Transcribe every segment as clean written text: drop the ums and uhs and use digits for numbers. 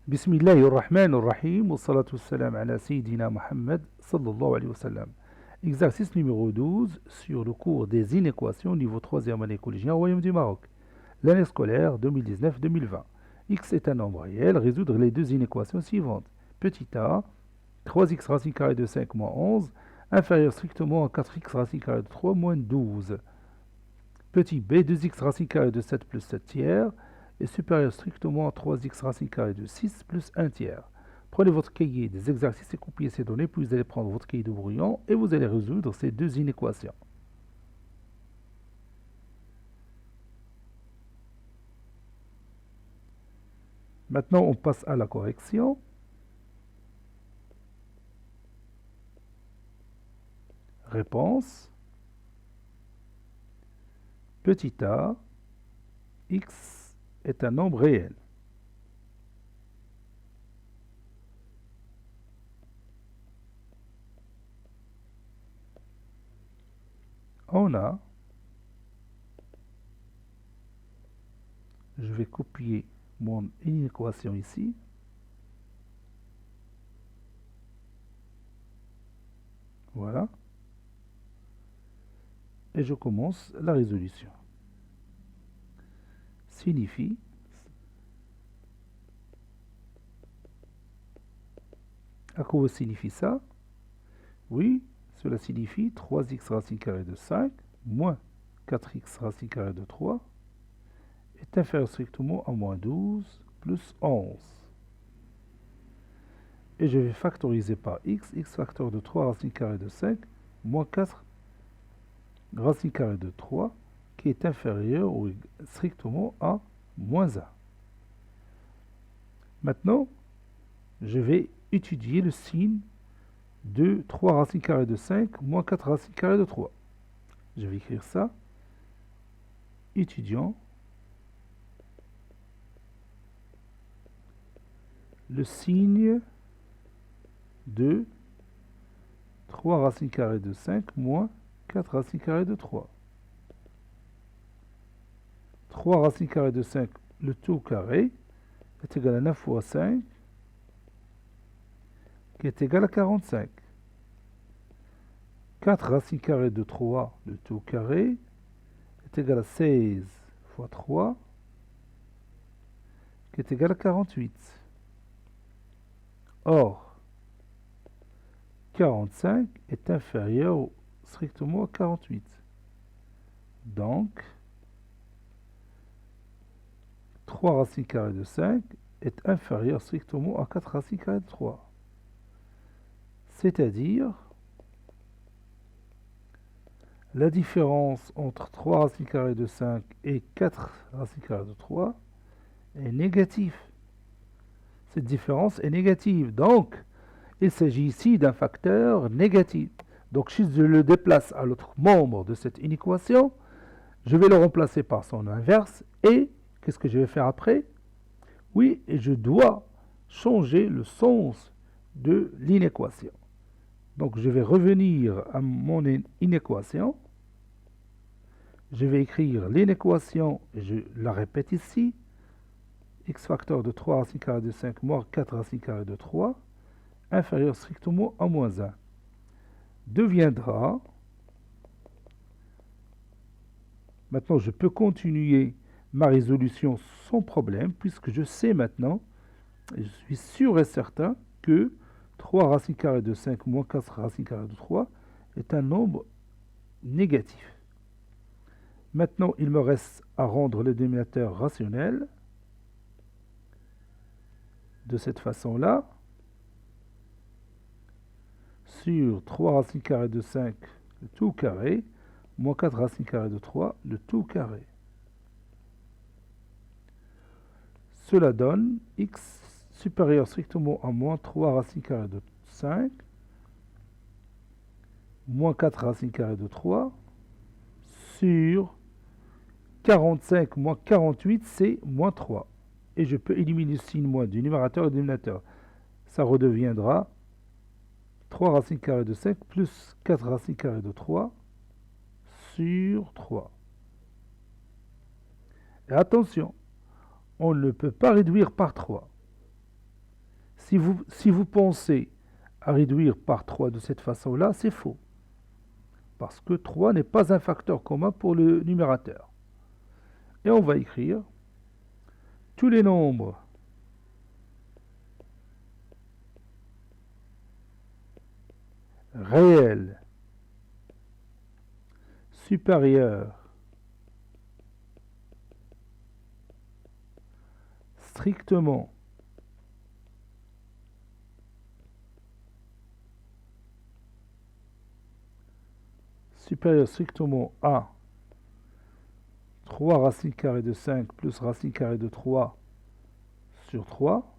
Bismillahirrahmanirrahim, wa salatu wassalam ala Sayyidina Muhammad sallallahu alayhi wa sallam. Exercice numéro 12 sur le cours des inéquations niveau 3e année collégien au Royaume du Maroc. L'année scolaire 2019-2020. X est un nombre réel, résoudre les deux inéquations suivantes. Petit a, 3x racine carrée de 5 moins 11, inférieur strictement à 4x racine carrée de 3 moins 12. Petit b, 2x racine carrée de 7 plus 7 tiers, est supérieur strictement à 3x racine carrée de 6 plus 1 tiers. Prenez votre cahier des exercices et copiez ces données, puis vous allez prendre votre cahier de brouillon et vous allez résoudre ces deux inéquations. Maintenant, on passe à la correction. Réponse. Petit a, x est un nombre réel. On a, je vais copier mon inéquation ici. Voilà. Et je commence la résolution. Signifie, à quoi signifie ça? Oui, cela signifie 3x racine carrée de 5 moins 4x racine carrée de 3 est inférieur strictement à moins 12 plus 11. Et je vais factoriser par x, x facteur de 3 racine carrée de 5 moins 4 racine carrée de 3 qui est inférieur ou strictement à moins 1. Maintenant, je vais étudier le signe de 3 racine carrée de 5 moins 4 racine carrée de 3. Je vais écrire ça. Étudiant le signe de 3 racine carrée de 5 moins 4 racine carrée de 3. 3 racine carrée de 5, le tout au carré, est égal à 9 fois 5, qui est égal à 45. 4 racine carrée de 3, le tout au carré, est égal à 16 fois 3, qui est égal à 48. Or, 45 est inférieur strictement à 48. Donc, 3 racine carrée de 5 est inférieur strictement à 4 racine carrée de 3. C'est-à-dire, la différence entre 3 racine carrée de 5 et 4 racine carrée de 3 est négative. Cette différence est négative. Donc, il s'agit ici d'un facteur négatif. Donc, si je le déplace à l'autre membre de cette inéquation, je vais le remplacer par son inverse. Et qu'est-ce que je vais faire après? Oui, et je dois changer le sens de l'inéquation. Donc, je vais revenir à mon inéquation. Je vais écrire l'inéquation, et je la répète ici. X facteur de 3 racine carrée de 5 moins 4 racine carrée de 3, inférieur strictement à moins 1, deviendra... Maintenant, je peux continuer ma résolution sans problème, puisque je sais maintenant, et je suis sûr et certain, que 3 racine carrée de 5 moins 4 racine carrée de 3 est un nombre négatif. Maintenant, il me reste à rendre le dénominateur rationnel de cette façon-là. Sur 3 racine carrée de 5, le tout carré, moins 4 racine carrée de 3, le tout carré. Cela donne x supérieur strictement à moins 3 racine carrée de 5, moins 4 racine carrée de 3, sur 45 moins 48, c'est moins 3. Et je peux éliminer le signe moins du numérateur et du dénominateur. Ça redeviendra 3 racine carrée de 5 plus 4 racine carrée de 3 sur 3. Et attention, on ne peut pas réduire par 3. Si vous pensez à réduire par 3 de cette façon-là, c'est faux. Parce que 3 n'est pas un facteur commun pour le numérateur. Et on va écrire tous les nombres réels supérieurs strictement à 3 racines carrées de 5 plus racine carrée de 3 sur 3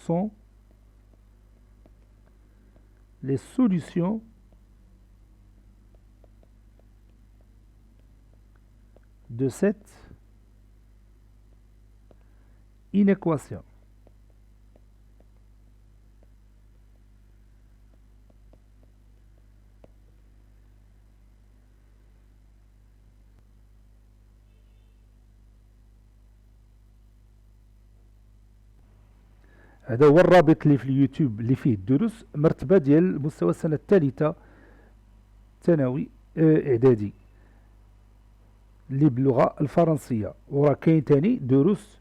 sont les solutions de cette inéquation. هذا هو الرابط اللي في اليوتيوب اللي فيه الدروس مرتبة ديال مستوى السنة الثالثة ثانوي إعدادي اللي باللغة الفرنسية، وراه كاين تاني دروس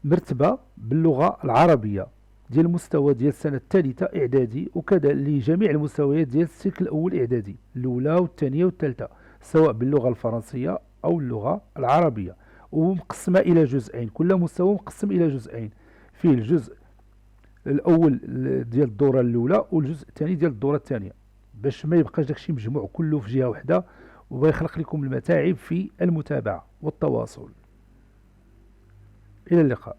مرتبة باللغة العربية ديال المستوى ديال السنة الثالثة إعدادي، وكذا لجميع المستويات ديال السيكل الأول إعدادي، الأولى والثانية والثالثة، سواء باللغة الفرنسية أو اللغة العربية، ومقسمة إلى جزئين، كل مستوى مقسم إلى جزئين، فيه الجزء الأول ديال الدورة الأولى والجزء الثاني ديال الدورة الثانية، باش ما يبقاش داكشي مجموع كله في جهة واحدة ويخلق لكم المتاعب في المتابعة والتواصل. إلى اللقاء.